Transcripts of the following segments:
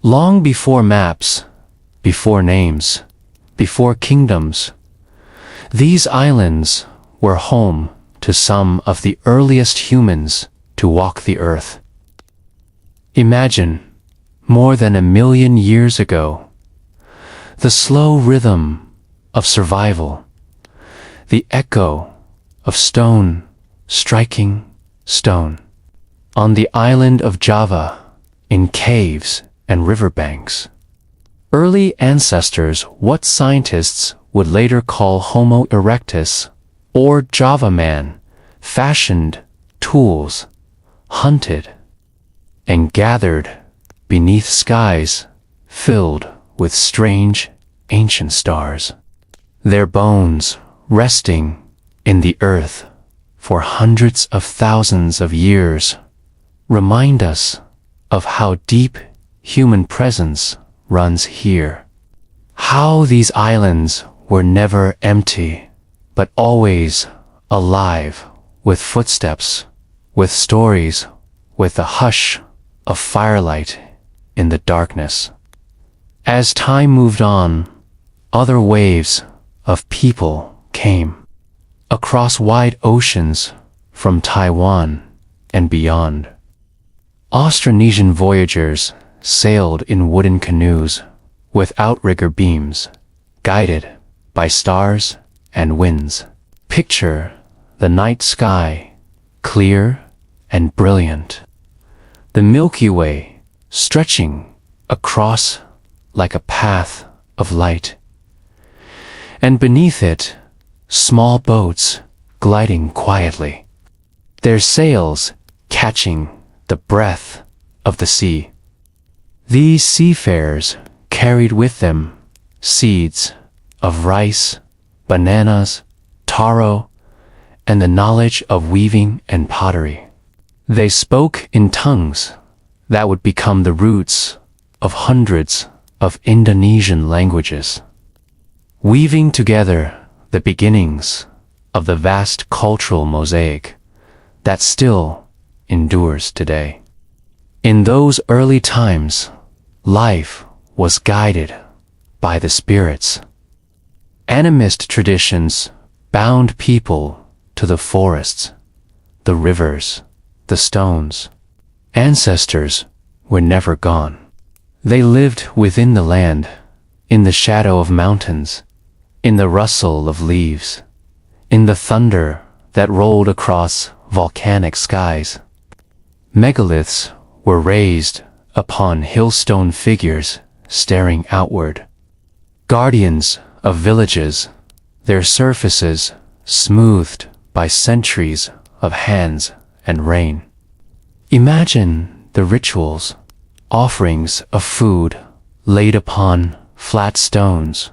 Long before maps, before names, before kingdoms, these islands were home to some of the earliest humans to walk the earth. Imagine, more than 1,000,000 years ago, the slow rhythm of survival, the echo of stone striking stone. On the island of Java, in caves and riverbanks, early ancestors, what scientists would later call Homo erectus, or Java man, fashioned tools, hunted, and gathered beneath skies filled with strange ancient stars. Their bones resting in the earth for hundreds of thousands of years remind us of how deep human presence runs here. How these islands were never empty, but always alive with footsteps, with stories, with the hush of firelight in the darkness. As time moved on, other waves of people came across wide oceans from Taiwan and beyond. Austronesian voyagers sailed in wooden canoes with outrigger beams, guided by stars and winds. Picture the night sky, clear and brilliant, the Milky Way stretching across like a path of light, and beneath it, small boats gliding quietly, their sails catching the breath of the sea. These seafarers carried with them seeds of rice, bananas, taro, and the knowledge of weaving and pottery. They spoke in tongues that would become the roots of hundreds of Indonesian languages, weaving together the beginnings of the vast cultural mosaic that still endures today. In those early times, life was guided by the spirits. Animist traditions bound people to the forests, the rivers, the stones. Ancestors were never gone. They lived within the land, in the shadow of mountains, in the rustle of leaves, in the thunder that rolled across volcanic skies. Megaliths were raised upon hillstone figures staring outward, guardians of villages, their surfaces smoothed by centuries of hands and rain. Imagine the rituals, offerings of food laid upon flat stones,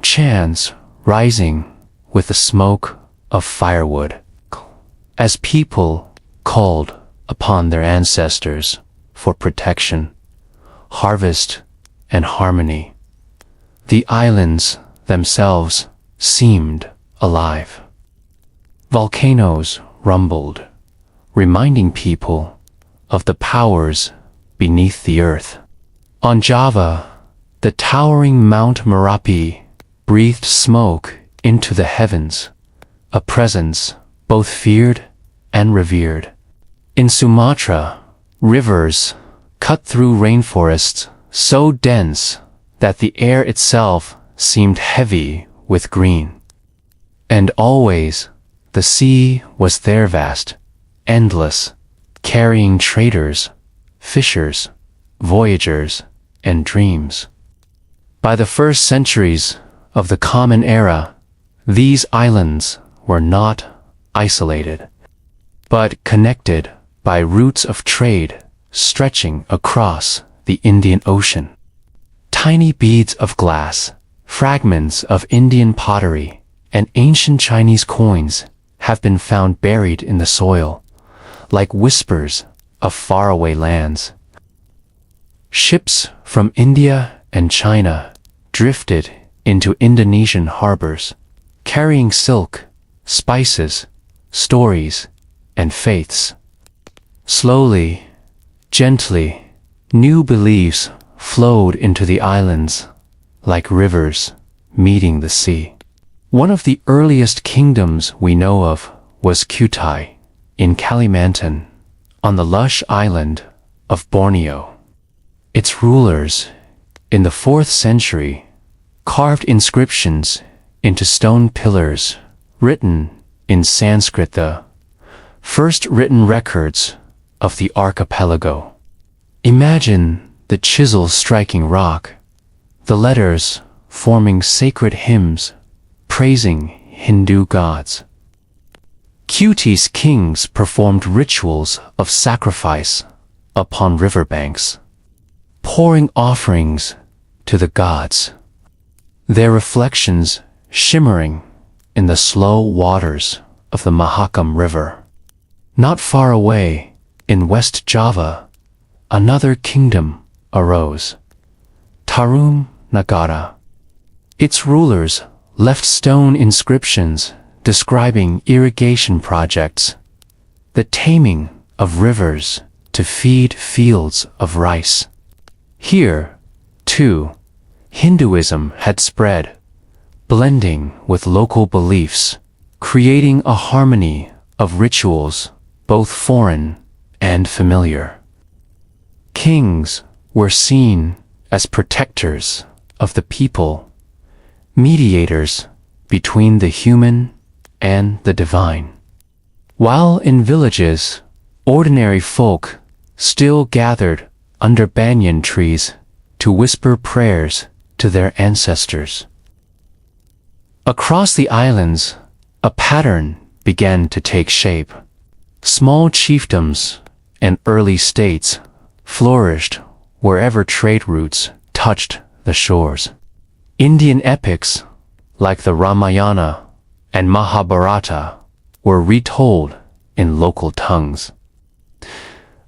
chants rising with the smoke of firewood, as people called upon their ancestors for protection, harvest, and harmony. The islands themselves seemed alive. Volcanoes rumbled, reminding people of the powers beneath the earth. On Java, the towering Mount Merapi breathed smoke into the heavens, a presence both feared and revered. In Sumatra, rivers cut through rainforests so dense that the air itself seemed heavy with green. And always, the sea was there vast, endless, carrying traders, fishers, voyagers, and dreams. By the first centuries of the Common Era, these islands were not isolated, but connected by routes of trade stretching across the Indian Ocean. Tiny beads of glass, fragments of Indian pottery, and ancient Chinese coins have been found buried in the soil, like whispers of faraway lands. Ships from India and China drifted into Indonesian harbors, carrying silk, spices, stories, and faiths. Slowly, gently, new beliefs flowed into the islands like rivers meeting the sea. One of the earliest kingdoms we know of was Kutai in Kalimantan, on the lush island of Borneo. Its rulers, in the 4th century, carved inscriptions into stone pillars written in Sanskrit, the first written records of the archipelago. Imagine the chisel striking rock, the letters forming sacred hymns praising Hindu gods. Kutai's kings performed rituals of sacrifice upon riverbanks, pouring offerings to the gods, their reflections shimmering in the slow waters of the Mahakam River. Not far away, in West Java, another kingdom arose, Tarum Nagara. Its rulers left stone inscriptions describing irrigation projects, the taming of rivers to feed fields of rice. Here, too, Hinduism had spread, blending with local beliefs, creating a harmony of rituals both foreign and familiar. Kings were seen as protectors of the people, mediators between the human and the divine. While in villages, ordinary folk still gathered under banyan trees to whisper prayers to their ancestors. Across the islands, a pattern began to take shape. Small chiefdoms and early states flourished wherever trade routes touched the shores. Indian epics like the Ramayana and Mahabharata were retold in local tongues.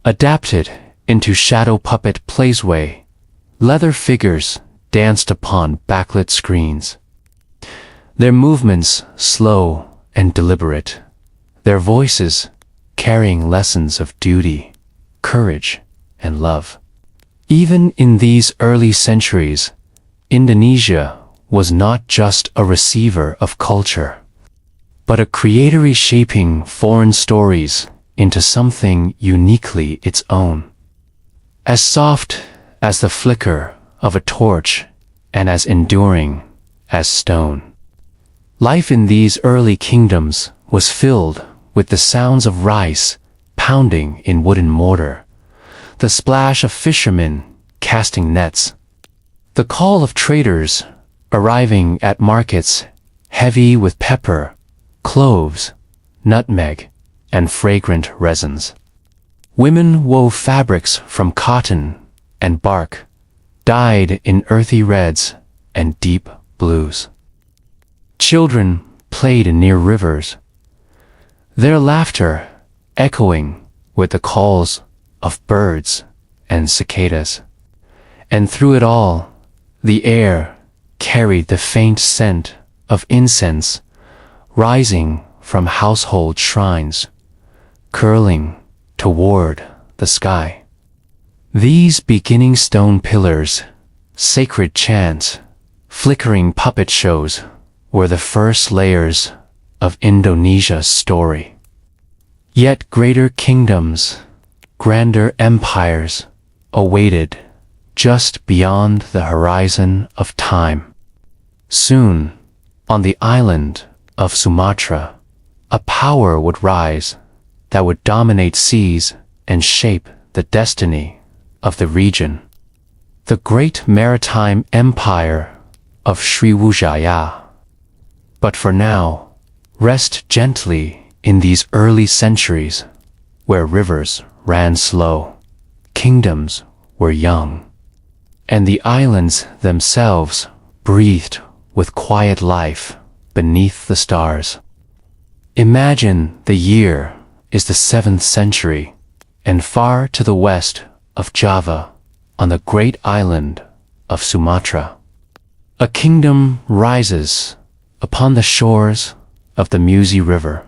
Adapted into shadow puppet playsway, leather figures danced upon backlit screens. Their movements slow and deliberate, their voices carrying lessons of duty, courage, and love. Even in these early centuries, Indonesia was not just a receiver of culture, but a creator reshaping foreign stories into something uniquely its own. As soft as the flicker of a torch and as enduring as stone. Life in these early kingdoms was filled with the sounds of rice pounding in wooden mortar, the splash of fishermen casting nets, the call of traders arriving at markets heavy with pepper, cloves, nutmeg, and fragrant resins. Women wove fabrics from cotton and bark, dyed in earthy reds and deep blues. Children played near rivers, their laughter echoing with the calls of birds and cicadas. And through it all, the air carried the faint scent of incense rising from household shrines, curling toward the sky. These beginning stone pillars, sacred chants, flickering puppet shows were the first layers of Indonesia's story. Yet greater kingdoms, grander empires awaited just beyond the horizon of time. Soon, on the island of Sumatra, a power would rise that would dominate seas and shape the destiny of the region. The great maritime empire of Sriwijaya. But for now, rest gently in these early centuries where rivers ran slow, kingdoms were young, and the islands themselves breathed with quiet life beneath the stars. Imagine the year is the 7th century, and far to the west of Java, on the great island of Sumatra, a kingdom rises upon the shores of the Musi River.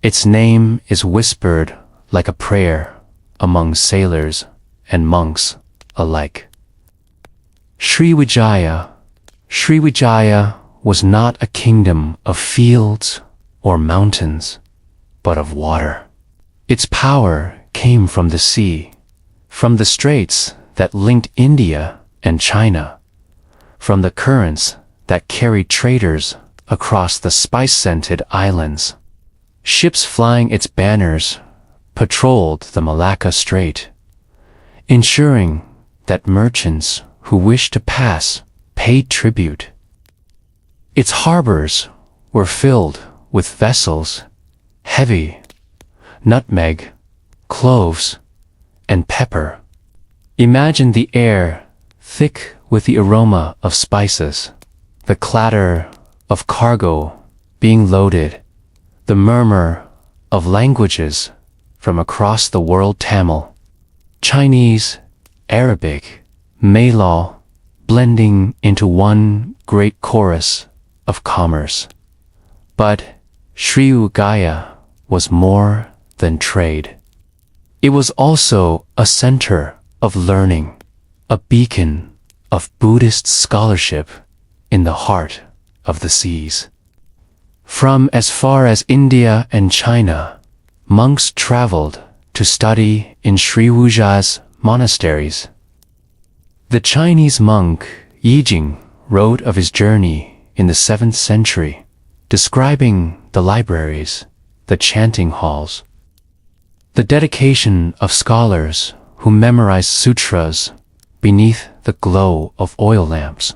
Its name is whispered like a prayer among sailors and monks alike. Sriwijaya. Sriwijaya was not a kingdom of fields or mountains, but of water. Its power came from the sea, from the straits that linked India and China, from the currents that carried traders across the spice-scented islands. Ships flying its banners patrolled the Malacca Strait, ensuring that merchants who wished to pass paid tribute. Its harbors were filled with vessels heavy, nutmeg, cloves, and pepper. Imagine the air thick with the aroma of spices, the clatter of cargo being loaded, the murmur of languages from across the world: Tamil, Chinese, Arabic, Malay, blending into one great chorus of commerce. But Sriwijaya was more than trade. It was also a center of learning, a beacon of Buddhist scholarship in the heart of the seas. From as far as India and China, monks traveled to study in Sriwijaya's monasteries. The Chinese monk Yijing wrote of his journey in the 7th century, describing the libraries, the chanting halls, the dedication of scholars who memorized sutras beneath the glow of oil lamps.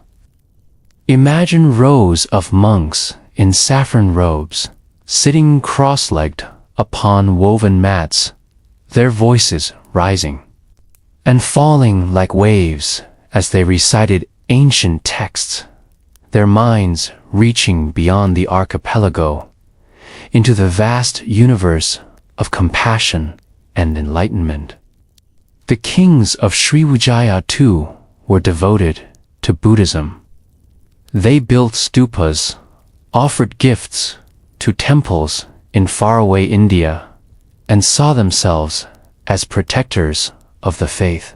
Imagine rows of monks in saffron robes, sitting cross-legged upon woven mats, their voices rising and falling like waves as they recited ancient texts, their minds reaching beyond the archipelago into the vast universe of compassion and enlightenment. The kings of Sriwijaya too were devoted to Buddhism. They built stupas, offered gifts to temples in faraway India, and saw themselves as protectors of the faith.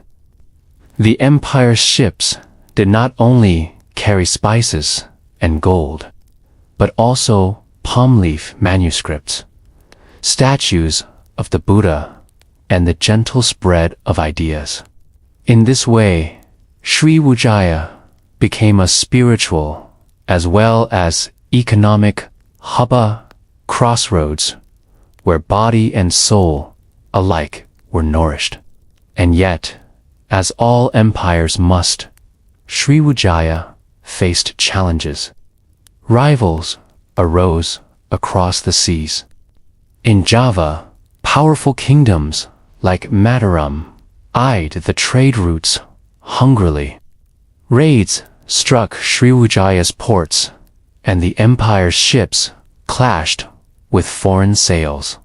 The empire's ships did not only carry spices and gold, but also palm leaf manuscripts, statues of the Buddha, and the gentle spread of ideas. In this way, Sriwijaya became a spiritual as well as economic hub, crossroads, where body and soul alike were nourished. And yet, as all empires must, Sriwijaya faced challenges. Rivals arose across the seas. In Java, powerful kingdoms like Mataram eyed the trade routes hungrily. Raids struck Sriwijaya's ports, and the empire's ships clashed with foreign sails.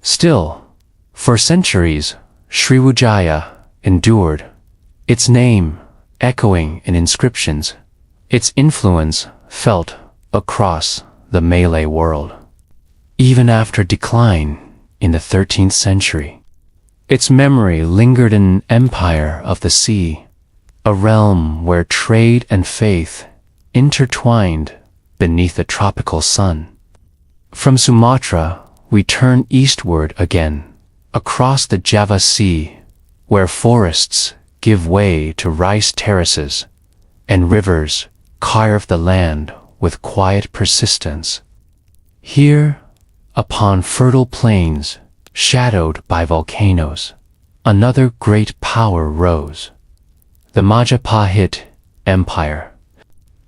Still, for centuries, Sriwijaya endured, its name echoing in inscriptions, its influence felt across the Malay world. Even after decline in the 13th century, its memory lingered in an empire of the sea, a realm where trade and faith intertwined beneath the tropical sun. From Sumatra, we turn eastward again, across the Java Sea, where forests give way to rice terraces, and rivers carve the land with quiet persistence. Here, upon fertile plains shadowed by volcanoes, another great power rose, the Majapahit Empire.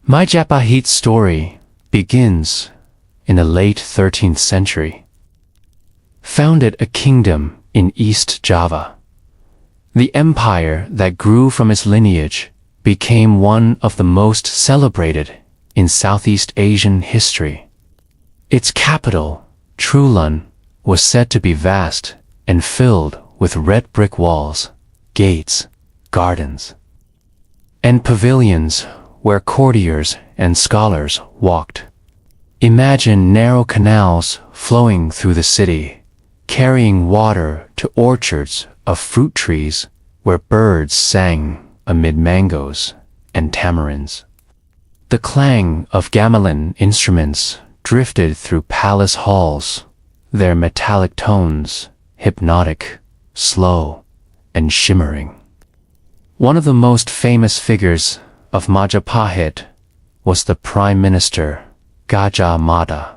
Majapahit's story begins in the late 13th century. Founded a kingdom in East Java, the empire that grew from its lineage became one of the most celebrated in Southeast Asian history. Its capital, Trulun, was said to be vast and filled with red brick walls, gates, gardens, and pavilions where courtiers and scholars walked. Imagine narrow canals flowing through the city, carrying water to orchards of fruit trees where birds sang amid mangoes and tamarinds. The clang of gamelan instruments drifted through palace halls, their metallic tones hypnotic, slow, and shimmering. One of the most famous figures of Majapahit was the Prime Minister Gajah Mada.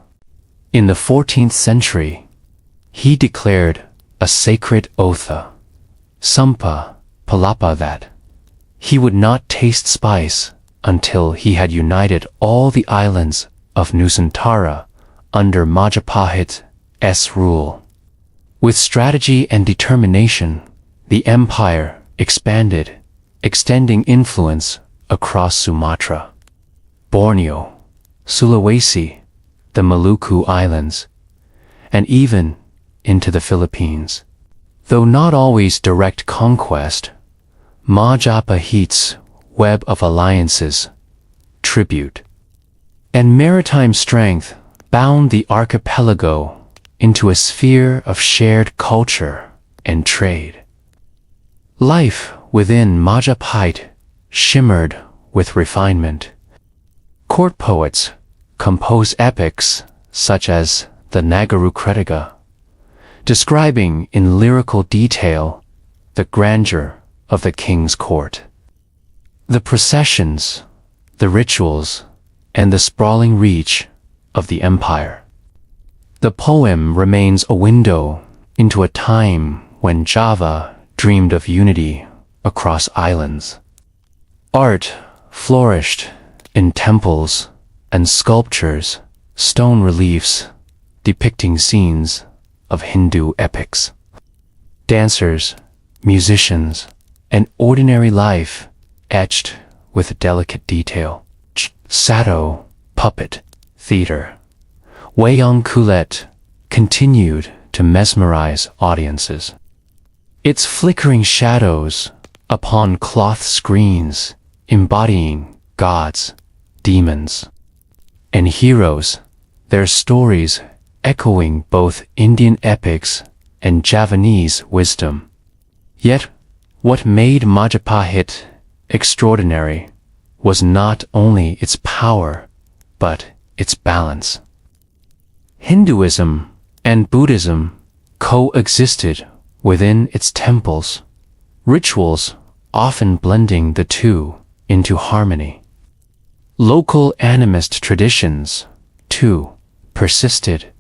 In the 14th century, he declared a sacred oath, Sumpah Palapa, that he would not taste spice until he had united all the islands of Nusantara under Majapahit's rule. With strategy and determination, the empire expanded, extending influence across Sumatra, Borneo, Sulawesi, the Maluku Islands, and even into the Philippines. Though not always direct conquest, Majapahit's web of alliances, tribute, and maritime strength bound the archipelago into a sphere of shared culture and trade. Life within Majapahit shimmered with refinement. Court poets composed epics such as the Nagaru Kretiga, describing in lyrical detail the grandeur of the king's court. The processions, the rituals, and the sprawling reach of the empire. The poem remains a window into a time when Java dreamed of unity across islands. Art flourished in temples and sculptures, stone reliefs depicting scenes of Hindu epics. Dancers, musicians, and ordinary life etched with delicate detail. Sado, puppet, theater, wayang kulit continued to mesmerize audiences. Its flickering shadows upon cloth screens embodying gods, demons, and heroes, their stories echoing both Indian epics and Javanese wisdom. Yet, what made Majapahit extraordinary was not only its power, but its balance. Hinduism and Buddhism coexisted within its temples, rituals often blending the two into harmony. Local animist traditions, too, persisted,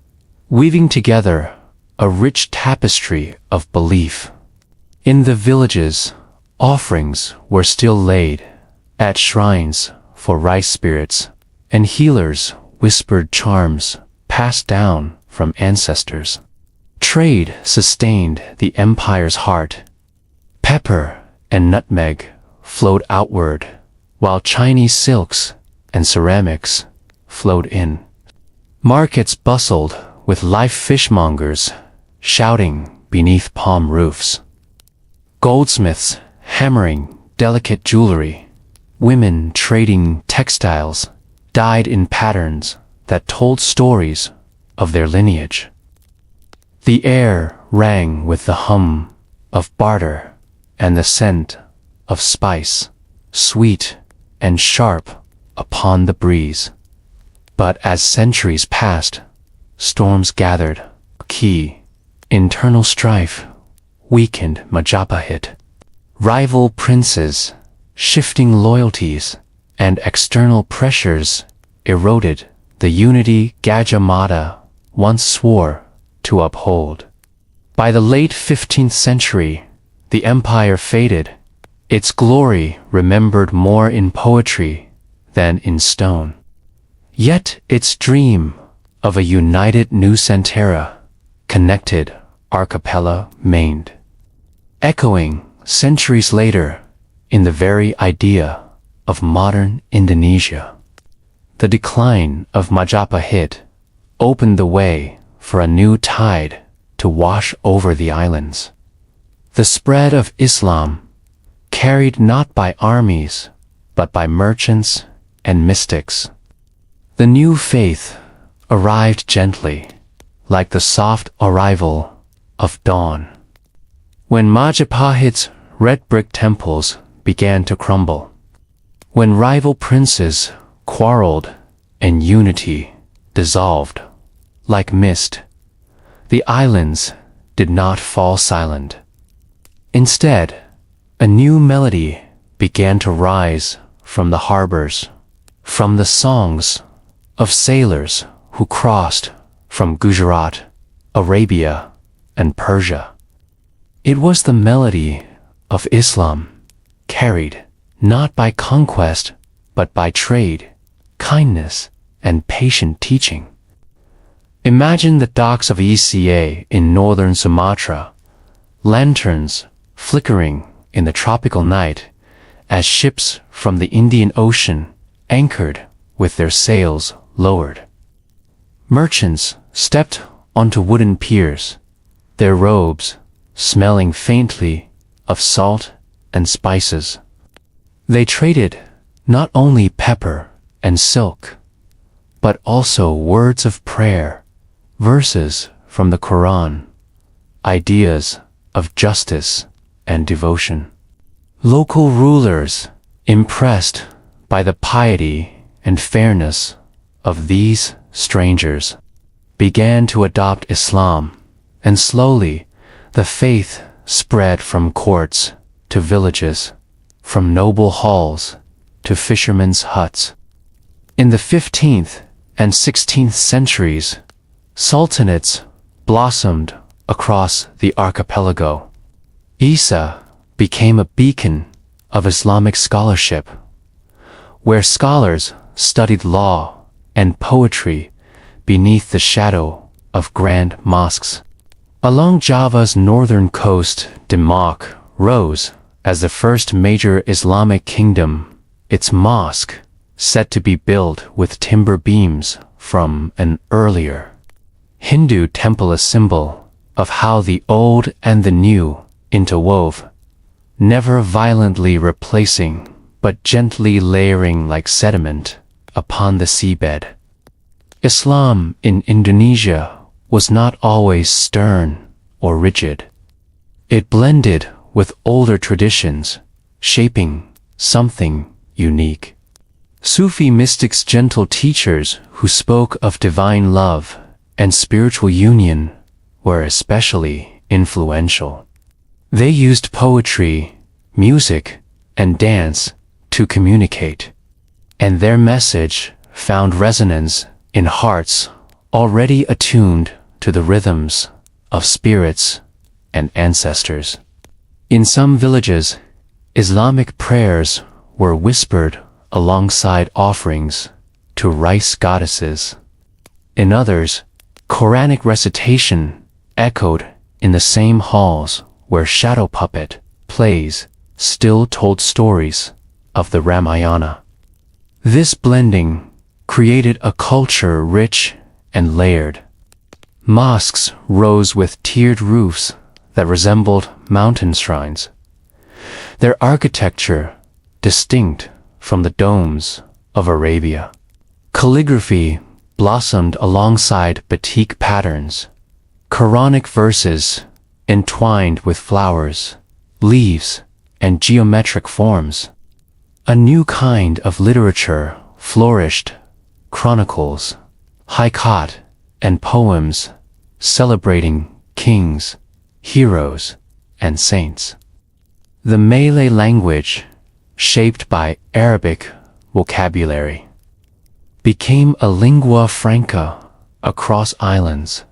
weaving together a rich tapestry of belief. In the villages, offerings were still laid at shrines for rice spirits, and healers whispered charms passed down from ancestors. Trade sustained the empire's heart. Pepper and nutmeg flowed outward, while Chinese silks and ceramics flowed in. Markets bustled with live fishmongers shouting beneath palm roofs. Goldsmiths hammering delicate jewelry, women trading textiles dyed in patterns that told stories of their lineage. The air rang with the hum of barter and the scent of spice, sweet and sharp upon the breeze. But as centuries passed, storms gathered. Internal strife weakened Majapahit. Rival princes, shifting loyalties, and external pressures eroded the unity Gajah Mada once swore to uphold. By the late 15th century, the empire faded, its glory remembered more in poetry than in stone. Yet its dream of a united Nusantara, connected archipelago remained, echoing centuries later in the very idea of modern Indonesia. The decline of Majapahit opened the way for a new tide to wash over the islands. The spread of Islam, carried not by armies, but by merchants and mystics. The new faith arrived gently, like the soft arrival of dawn. When Majapahit's red brick temples began to crumble, When rival princes quarreled and unity dissolved, like mist, the islands did not fall silent. Instead, a new melody began to rise from the harbors, from the songs of sailors who crossed from Gujarat, Arabia, and Persia. It was the melody of Islam, carried not by conquest but by trade, kindness, and patient teaching. Imagine the docks of ECA in northern Sumatra, lanterns flickering in the tropical night as ships from the Indian Ocean anchored with their sails lowered. Merchants stepped onto wooden piers, their robes smelling faintly of salt and spices. They traded not only pepper and silk, but also words of prayer, verses from the Quran, ideas of justice and devotion. Local rulers, impressed by the piety and fairness of these strangers, began to adopt Islam, and slowly the faith spread from courts to villages, from noble halls to fishermen's huts. In the 15th and 16th centuries, sultanates blossomed across the archipelago. Isa became a beacon of Islamic scholarship, where scholars studied law and poetry beneath the shadow of grand mosques. Along Java's northern coast, Demak rose as the first major Islamic kingdom, its mosque said to be built with timber beams from an earlier Hindu temple, a symbol of how the old and the new interwove, never violently replacing but gently layering like sediment upon the seabed. Islam in Indonesia was not always stern or rigid. It blended with older traditions, shaping something unique. Sufi mystics, gentle teachers who spoke of divine love and spiritual union, were especially influential. They used poetry, music, and dance to communicate, and their message found resonance in hearts already attuned to the rhythms of spirits and ancestors. In some villages, Islamic prayers were whispered alongside offerings to rice goddesses. In others, Quranic recitation echoed in the same halls where shadow puppet plays still told stories of the Ramayana. This blending created a culture rich and layered. Mosques rose with tiered roofs that resembled mountain shrines, their architecture distinct from the domes of Arabia. Calligraphy blossomed alongside batik patterns, Quranic verses entwined with flowers, leaves, and geometric forms. A new kind of literature flourished, chronicles, haikat, and poems celebrating kings, heroes, and saints. The Malay language, shaped by Arabic vocabulary, became a lingua franca across islands,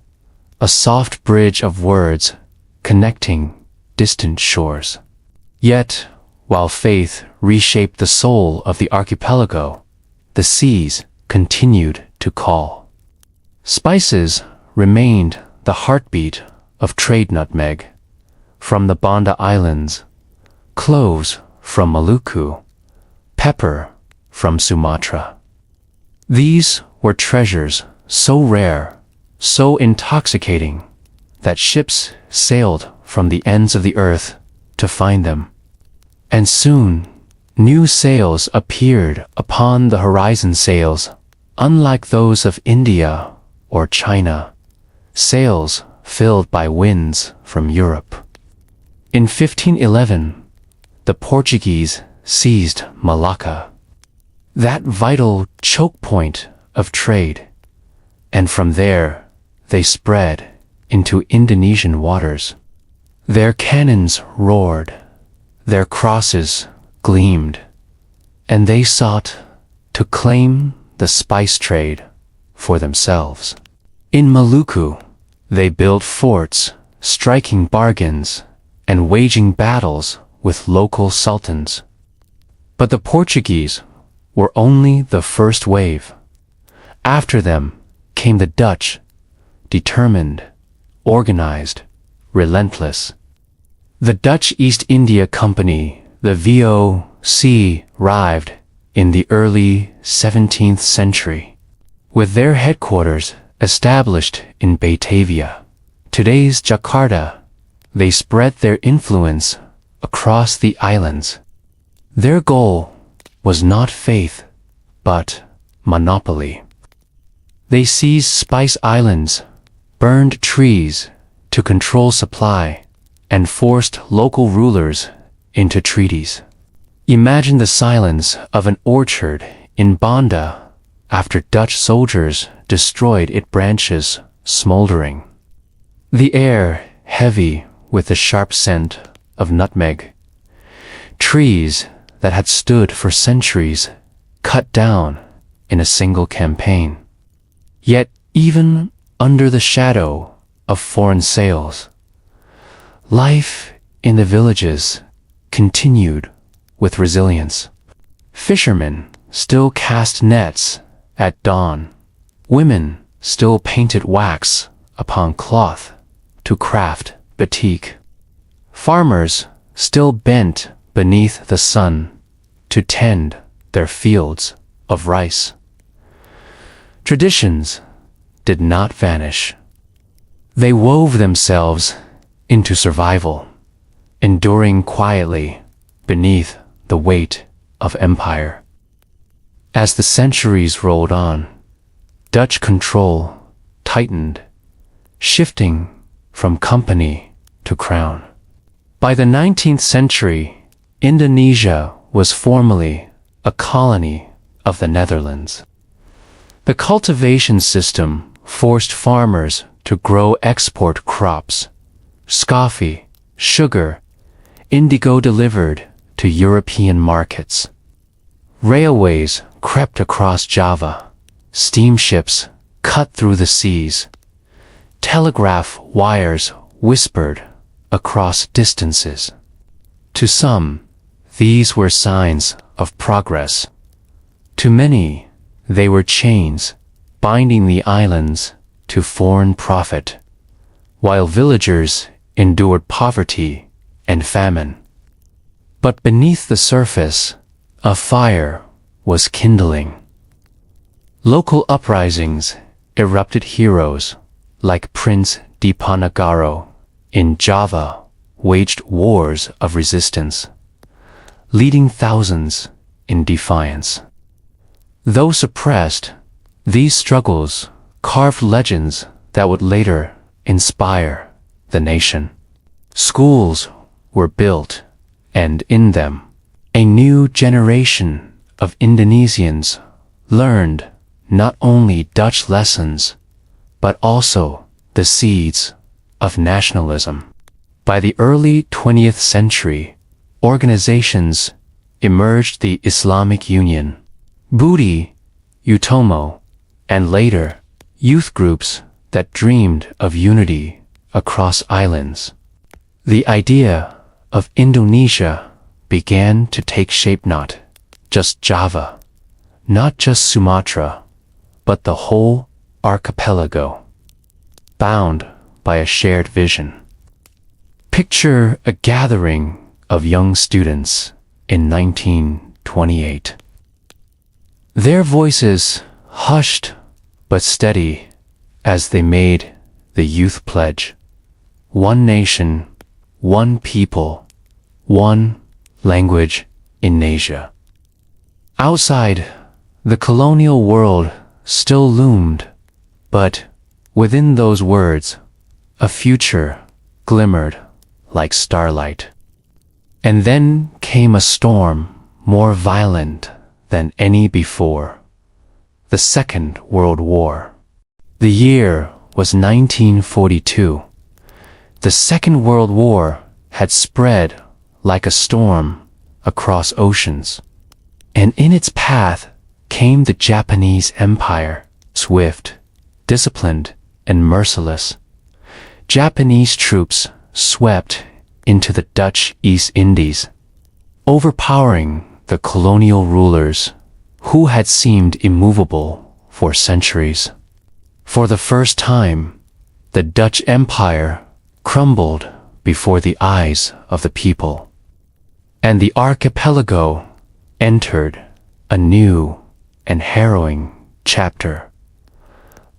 a soft bridge of words connecting distant shores. Yet, while faith reshaped the soul of the archipelago, the seas continued to call. Spices remained the heartbeat of trade. Nutmeg from the Banda Islands, cloves from Maluku, pepper from Sumatra. These were treasures so rare, so intoxicating, that ships sailed from the ends of the earth to find them. And soon, new sails appeared upon the horizon, sails unlike those of India or China, sails filled by winds from Europe. In 1511, the Portuguese seized Malacca, that vital choke point of trade, and from there they spread into Indonesian waters. Their cannons roared, their crosses gleamed, and they sought to claim the spice trade for themselves. In Maluku, they built forts, striking bargains, and waging battles with local sultans. But the Portuguese were only the first wave. After them came the Dutch, determined, organized, relentless. The Dutch East India Company, the VOC, arrived in the early 17th century, with their headquarters established in Batavia, today's Jakarta. They spread their influence across the islands. Their goal was not faith, but monopoly. They seized spice islands, burned trees to control supply, and forced local rulers into treaties. Imagine the silence of an orchard in Banda after Dutch soldiers destroyed its branches smoldering. The air heavy with the sharp scent of nutmeg. Trees that had stood for centuries cut down in a single campaign. Yet even under the shadow of foreign sails, life in the villages continued with resilience. Fishermen still cast nets at dawn. Women still painted wax upon cloth to craft batik. Farmers still bent beneath the sun to tend their fields of rice. Traditions did not vanish. They wove themselves into survival, enduring quietly beneath the weight of empire. As the centuries rolled on, Dutch control tightened, shifting from company to crown. By the 19th century, Indonesia was formally a colony of the Netherlands. The cultivation system forced farmers to grow export crops, coffee, sugar, indigo delivered to European markets. Railways crept across Java, steamships cut through the seas, telegraph wires whispered across distances. To some, these were signs of progress. To many, they were chains binding the islands to foreign profit, while villagers endured poverty and famine. But beneath the surface, a fire was kindling. Local uprisings erupted. Heroes like Prince Diponegoro in Java waged wars of resistance, leading thousands in defiance. Though suppressed, these struggles carved legends that would later inspire the nation. Schools were built, and in them, a new generation of Indonesians learned not only Dutch lessons, but also the seeds of nationalism. By the early 20th century, organizations emerged: the Islamic Union, Budi Utomo, and later, youth groups that dreamed of unity across islands. The idea of Indonesia began to take shape: not just Java, not just Sumatra, but the whole archipelago, bound by a shared vision. Picture a gathering of young students in 1928. Their voices hushed but steady as they made the youth pledge: one nation, one people, one language in Asia. Outside, the colonial world still loomed, but within those words, a future glimmered like starlight. And then came a storm more violent than any before. The Second World War. The year was 1942. The Second World War had spread like a storm across oceans, and in its path came the Japanese Empire, swift, disciplined, and merciless. Japanese troops swept into the Dutch East Indies, overpowering the colonial rulers who had seemed immovable for centuries. For the first time, the Dutch Empire crumbled before the eyes of the people, and the archipelago entered a new and harrowing chapter.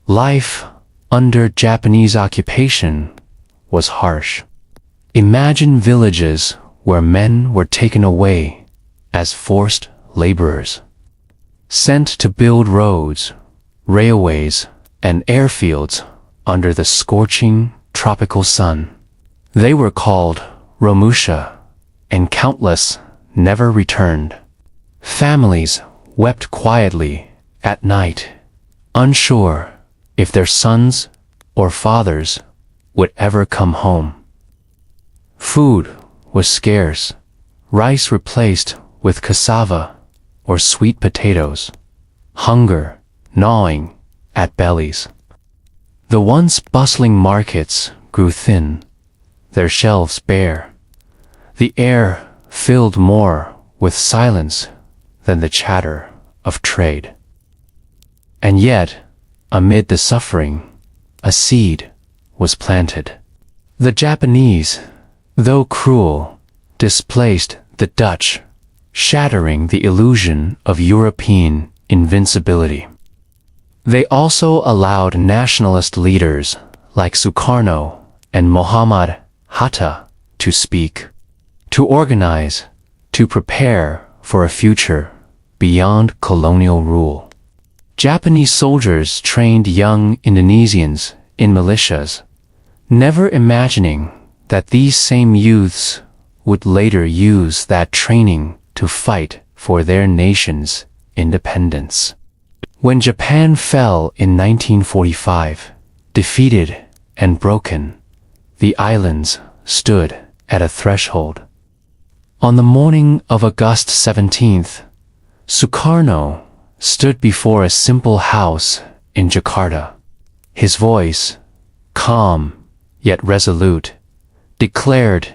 Life under Japanese occupation was harsh. Imagine villages where men were taken away as forced laborers, sent to build roads, railways, and airfields under the scorching tropical sun. They were called Romusha, and countless never returned. Families wept quietly at night, unsure if their sons or fathers would ever come home. Food was scarce, rice replaced with cassava or sweet potatoes, hunger gnawing at bellies. The once bustling markets grew thin, their shelves bare. The air filled more with silence than the chatter of trade. And yet, amid the suffering, a seed was planted. The Japanese, though cruel, displaced the Dutch, shattering the illusion of European invincibility. They also allowed nationalist leaders like Sukarno and Muhammad Hatta to speak, to organize, to prepare for a future beyond colonial rule. Japanese soldiers trained young Indonesians in militias, never imagining that these same youths would later use that training to fight for their nation's independence. When Japan fell in 1945, defeated and broken, the islands stood at a threshold. On the morning of August 17th, Sukarno stood before a simple house in Jakarta. His voice, calm yet resolute, declared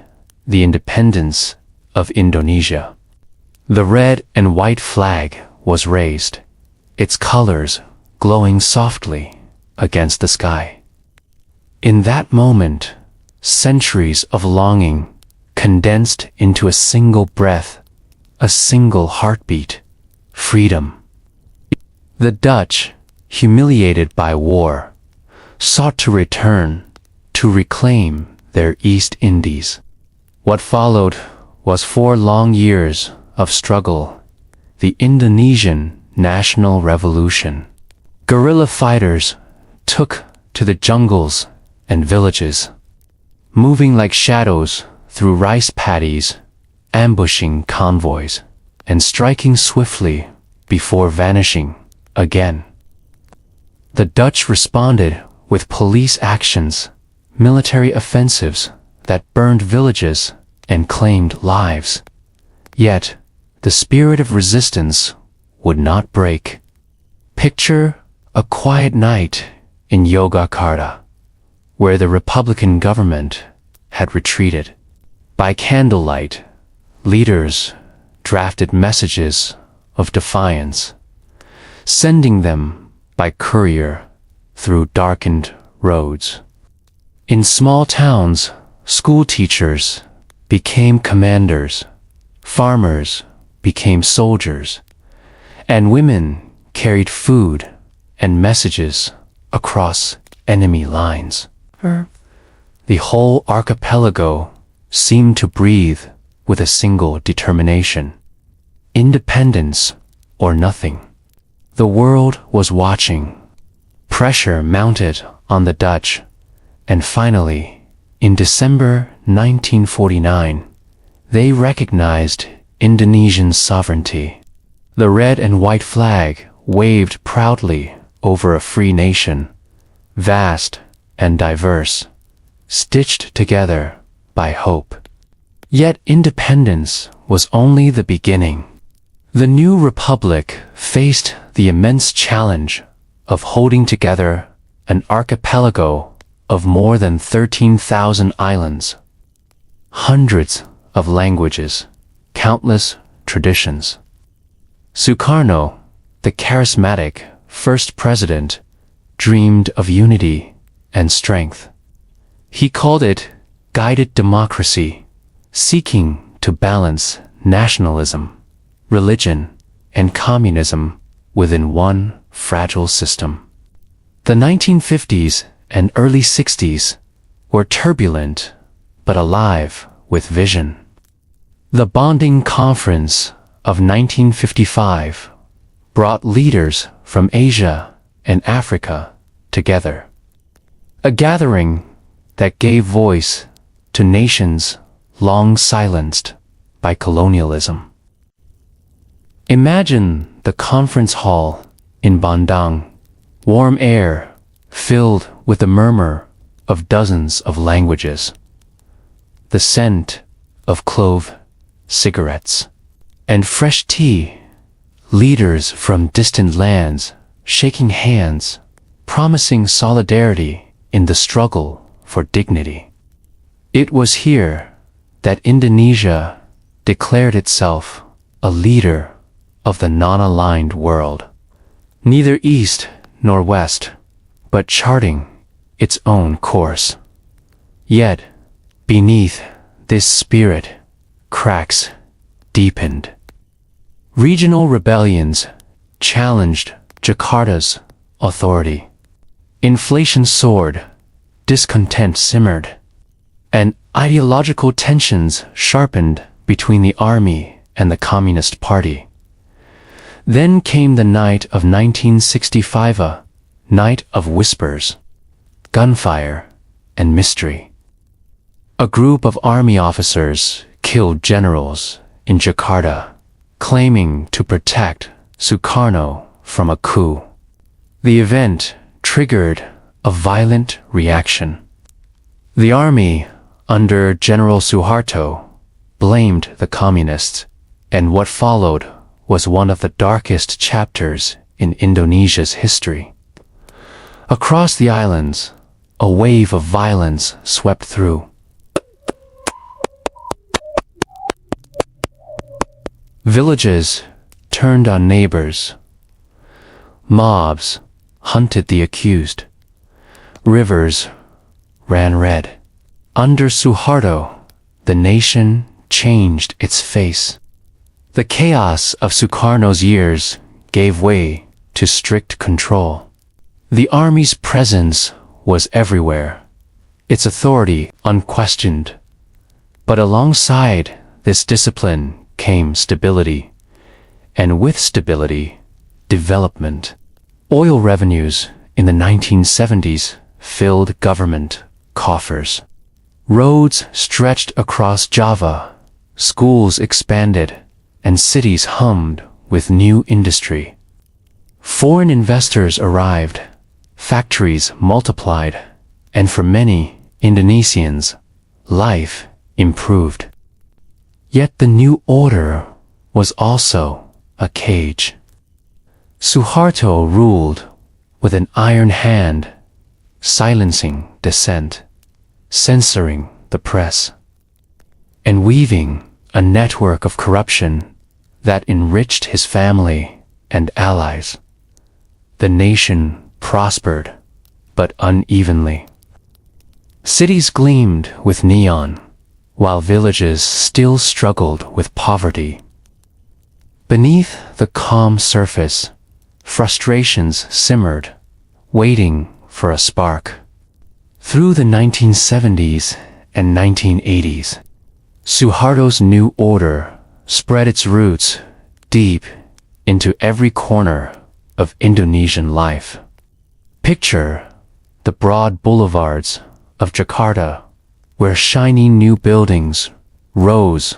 the independence of Indonesia. The red and white flag was raised, its colors glowing softly against the sky. In that moment, centuries of longing condensed into a single breath, a single heartbeat: freedom. The Dutch, humiliated by war, sought to return, to reclaim their East Indies. What followed was 4 long years of struggle, the Indonesian National Revolution. Guerrilla fighters took to the jungles and villages, moving like shadows through rice paddies, ambushing convoys, and striking swiftly before vanishing again. The Dutch responded with police actions, military offensives that burned villages and claimed lives. Yet, the spirit of resistance would not break. Picture a quiet night in Yogyakarta, where the Republican government had retreated. By candlelight, leaders drafted messages of defiance, sending them by courier through darkened roads. In small towns, school teachers became commanders, farmers became soldiers, and women carried food and messages across enemy lines. The whole archipelago seemed to breathe with a single determination: independence or nothing. The world was watching. Pressure mounted on the Dutch, and finally, in December 1949, they recognized Indonesian sovereignty. The red and white flag waved proudly over a free nation, vast and diverse, stitched together by hope. Yet independence was only the beginning. The new republic faced the immense challenge of holding together an archipelago of more than 13,000 islands, hundreds of languages, countless traditions. Sukarno, the charismatic first president, dreamed of unity and strength. He called it guided democracy, seeking to balance nationalism, religion, and communism within one fragile system. The 1950s and early 60s were turbulent but alive with vision. The Bonding Conference of 1955 brought leaders from Asia and Africa together. A gathering that gave voice to nations long silenced by colonialism. Imagine the conference hall in Bandung, warm air filled with the murmur of dozens of languages, the scent of clove, cigarettes, and fresh tea, leaders from distant lands shaking hands, promising solidarity in the struggle for dignity. It was here that Indonesia declared itself a leader of the non-aligned world, neither east nor west, but charting its own course. Yet, beneath this spirit, cracks deepened. Regional rebellions challenged Jakarta's authority. Inflation soared, discontent simmered, and ideological tensions sharpened between the army and the Communist Party. Then came the night of 1965, a night of whispers, gunfire, and mystery. A group of army officers killed generals in Jakarta, claiming to protect Sukarno from a coup. The event triggered a violent reaction. The army, under General Suharto, blamed the communists, and what followed was one of the darkest chapters in Indonesia's history. Across the islands, a wave of violence swept through. Villages turned on neighbors. Mobs hunted the accused. Rivers ran red. Under Suharto, the nation changed its face. The chaos of Sukarno's years gave way to strict control. The army's presence was everywhere, its authority unquestioned. But alongside this discipline came stability, and with stability, development. Oil revenues in the 1970s filled government coffers. Roads stretched across Java, schools expanded, and cities hummed with new industry. Foreign investors arrived, factories multiplied, and for many Indonesians, life improved. Yet the new order was also a cage. Suharto ruled with an iron hand, silencing dissent, censoring the press, and weaving a network of corruption that enriched his family and allies. The nation prospered, but unevenly. Cities gleamed with neon, while villages still struggled with poverty. Beneath the calm surface, frustrations simmered, waiting for a spark. Through the 1970s and 1980s, Suharto's new order spread its roots deep into every corner of Indonesian life. Picture the broad boulevards of Jakarta, where shiny new buildings rose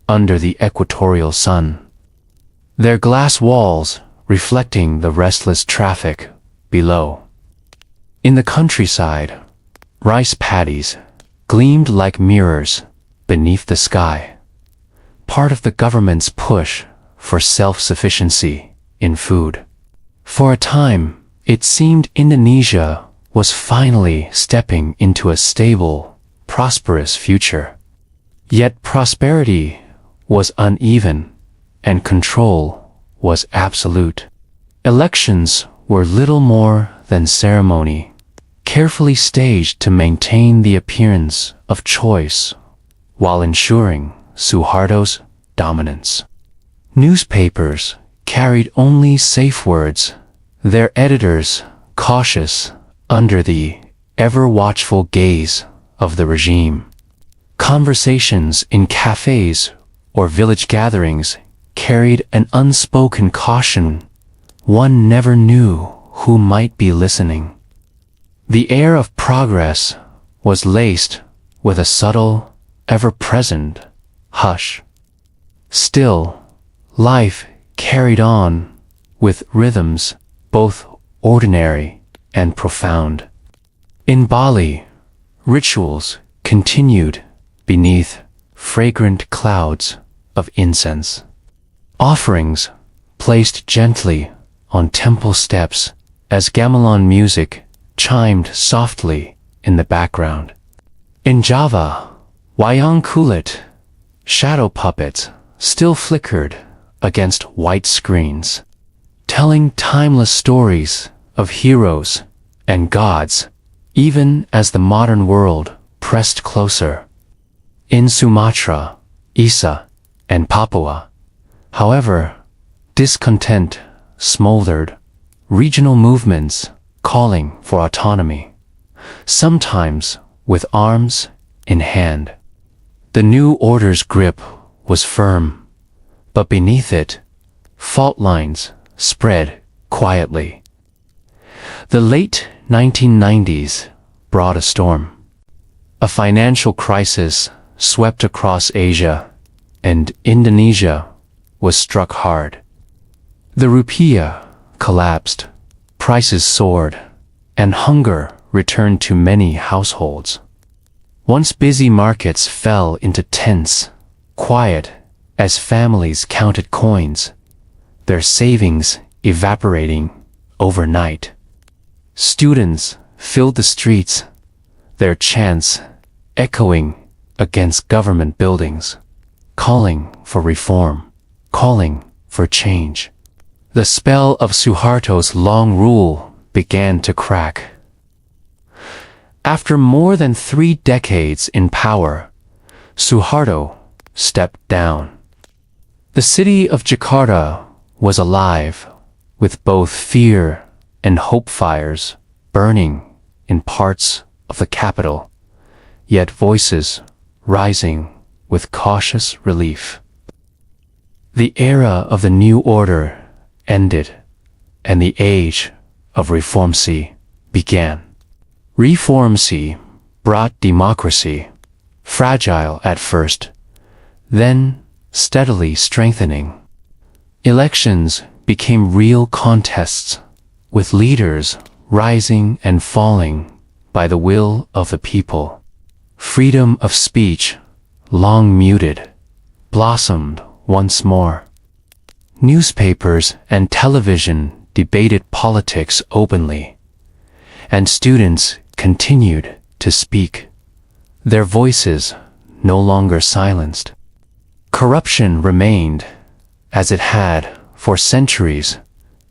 under the equatorial sun. their glass walls reflecting the restless traffic below. In the countryside, rice paddies gleamed like mirrors beneath the sky, part of the government's push for self-sufficiency in food. For a time, it seemed Indonesia was finally stepping into a stable, prosperous future. Yet prosperity was uneven, and control was absolute. Elections were little more than ceremony, carefully staged to maintain the appearance of choice while ensuring Suharto's dominance. Newspapers carried only safe words, their editors cautious under the ever-watchful gaze of the regime. Conversations in cafes or village gatherings carried an unspoken caution. One never knew who might be listening. The air of progress was laced with a subtle, ever-present hush. Still, life carried on with rhythms both ordinary and profound. In Bali, rituals continued beneath fragrant clouds of incense. Offerings placed gently on temple steps as gamelan music chimed softly in the background. In Java, wayang kulit, shadow puppets still flickered against white screens, telling timeless stories of heroes and gods, even as the modern world pressed closer. In Sumatra, Isa, and Papua, however, discontent smoldered, regional movements calling for autonomy, sometimes with arms in hand. The new order's grip was firm, but beneath it, fault lines spread quietly. The late 1990s brought a storm. A financial crisis swept across Asia, and Indonesia was struck hard. The rupiah collapsed, prices soared, and hunger returned to many households. Once busy markets fell into tense, quiet as families counted coins, their savings evaporating overnight. Students filled the streets, their chants echoing against government buildings, calling for reform, calling for change. The spell of Suharto's long rule began to crack. After more than 3 decades in power, Suharto stepped down. The city of Jakarta was alive with both fear and hope fires burning in parts of the capital, yet voices rising with cautious relief. The era of the new order ended, and the age of Reformasi began. Reformasi brought democracy, fragile at first, then steadily strengthening. Elections became real contests, with leaders rising and falling by the will of the people. Freedom of speech, long muted, blossomed once more. Newspapers and television debated politics openly, and students continued to speak, their voices no longer silenced. Corruption remained, as it had for centuries,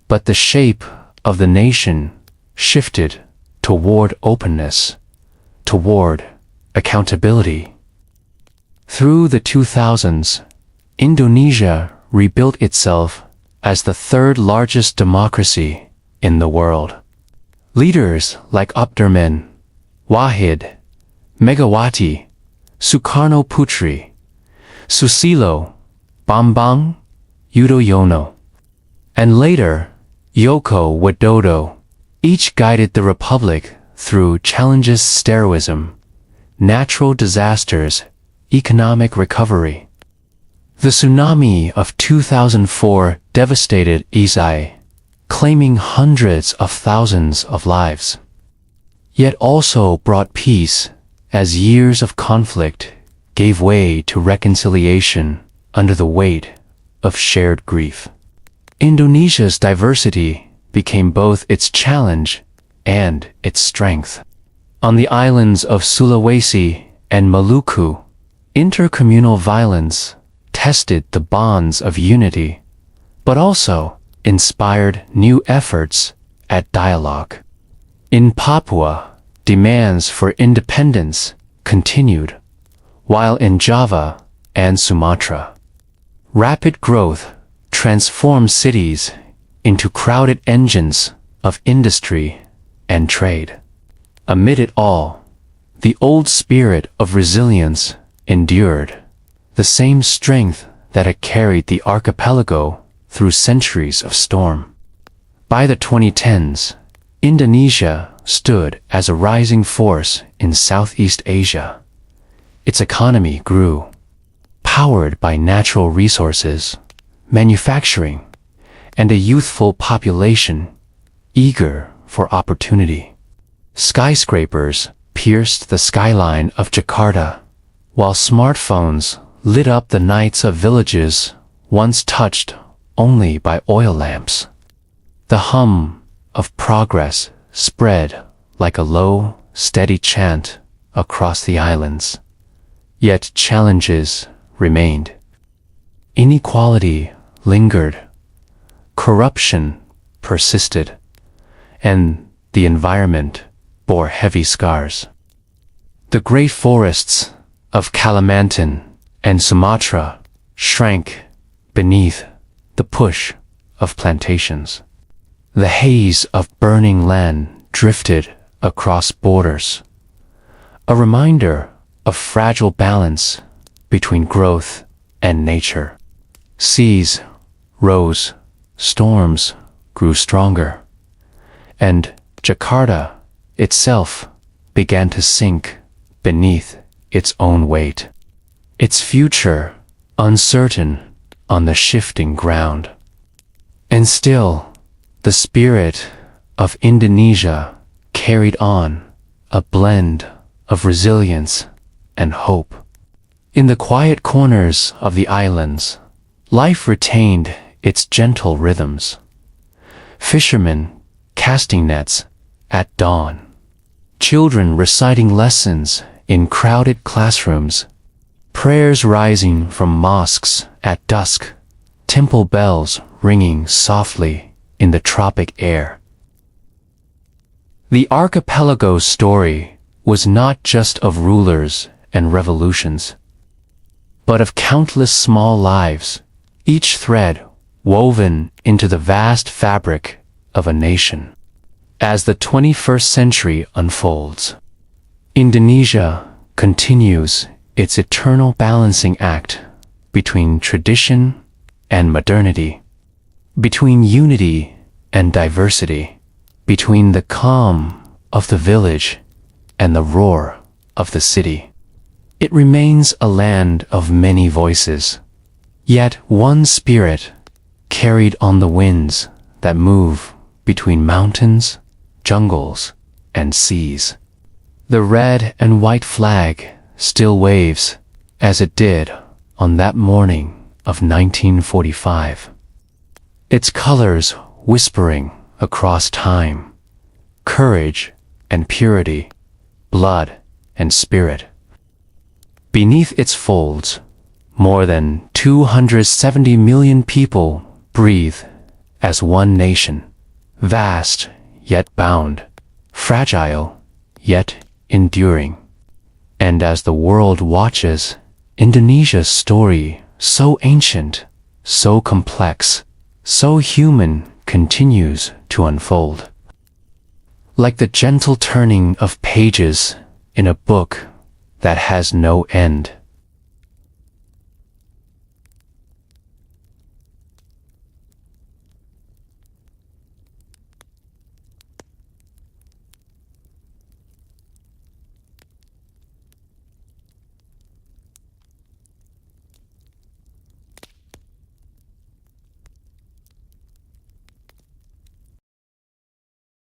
but the shape of the nation shifted toward openness, toward accountability. Through the 2000s, Indonesia rebuilt itself as the 3rd largest democracy in the world. Leaders like Abdurrahman Wahid, Megawati, Sukarno Putri, Susilo, Bambang Yudhoyono, and later Joko Widodo, each guided the republic through challenges: terrorism, natural disasters, economic recovery. The tsunami of 2004 devastated Isai, claiming hundreds of thousands of lives, yet also brought peace as years of conflict gave way to reconciliation under the weight of shared grief. Indonesia's diversity became both its challenge and its strength. On the islands of Sulawesi and Maluku, intercommunal violence tested the bonds of unity, but also inspired new efforts at dialogue. In Papua, demands for independence continued, while in Java and Sumatra, rapid growth transformed cities into crowded engines of industry and trade. Amid it all, the old spirit of resilience endured, the same strength that had carried the archipelago through centuries of storm. By the 2010s, Indonesia stood as a rising force in Southeast Asia. Its economy grew, powered by natural resources, manufacturing, and a youthful population eager for opportunity. Skyscrapers pierced the skyline of Jakarta, while smartphones lit up the nights of villages once touched only by oil lamps. The hum of progress spread like a low, steady chant across the islands. Yet challenges remained. Inequality lingered, corruption persisted, and the environment bore heavy scars. The great forests of Kalimantan and Sumatra shrank beneath the push of plantations. The haze of burning land drifted across borders, a reminder of fragile balance between growth and nature. Seas rose, storms grew stronger, and Jakarta itself began to sink beneath its own weight, its future uncertain on the shifting ground. And still, the spirit of Indonesia carried on, a blend of resilience and hope. In the quiet corners of the islands, life retained its gentle rhythms. Fishermen casting nets at dawn, children reciting lessons in crowded classrooms, prayers rising from mosques at dusk, temple bells ringing softly in the tropic air. The archipelago's story was not just of rulers and revolutions, but of countless small lives, each thread woven into the vast fabric of a nation. As the 21st century unfolds, Indonesia continues its eternal balancing act between tradition and modernity, between unity and diversity, between the calm of the village and the roar of the city. It remains a land of many voices, yet one spirit carried on the winds that move between mountains, jungles, and seas. The red and white flag still waves as it did on that morning of 1945. Its colors whispering across time, courage and purity, blood and spirit. Beneath its folds, more than 270 million people breathe as one nation, vast yet bound, fragile yet enduring. And as the world watches, Indonesia's story, so ancient, so complex, so human, continues to unfold. Like the gentle turning of pages in a book that has no end.